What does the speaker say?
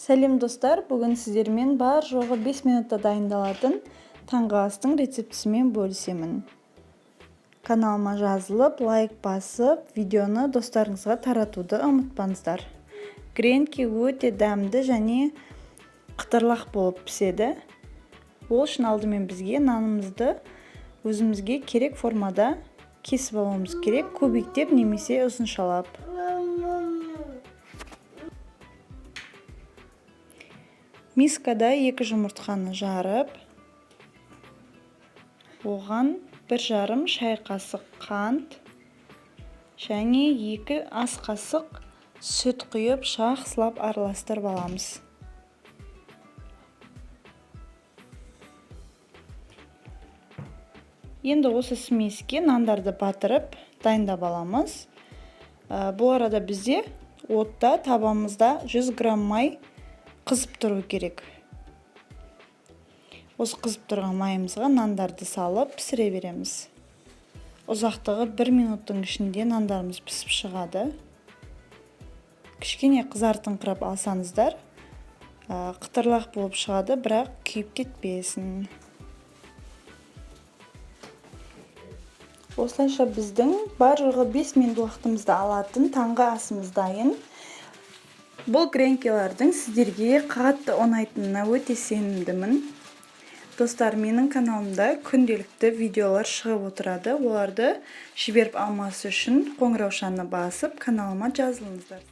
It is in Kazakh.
Сәлем достар, бүгін сіздермен бар жоғы 5 минутта дайындалатын таңғы астың рецептісімен бөлісемін. Каналыма жазылып, лайк басып, видеоны достарыңызға таратуды ұмытпаңыздар. Гренки өте дәмді және қытырлақ болып піседі. Ол үшін алдымен бізге нанымызды өзімізге керек формада кесіп алуымыз керек, көбіктеп немесе ұзыншалап. Мискада 2 жұмыртқаны жарып, оған 1,5 шай қасық қант және 2 ас қасық сүт құйып жақсылап араластырып аламыз. Енді осы смеске нандарды батырып дайындап аламыз. Бұл арада бізде отта табамызда 100 грамм май қызып тұру керек. Осы қызып тұрған майымызға нандарды салып пісіре береміз. Ұзақтығы 1 минуттың ішінде нандарымыз пісіп шығады. Кішкене қызартыңқырап алсаңыздар, қытырлақ болып шығады, бірақ күйіп кетпесін. Осылайша біздің бар жоғы 5 минут уақытымызды алатын таңғы асымыз дайын. Бұл гренкилардың сіздерге қатты ұнайтынына өте сенімдімін. Достар, менің каналымда күнделікті видеолар шығып отырады. Оларды жіберіп алмас үшін қоңыраушаны басып каналыма жазылыңыздар.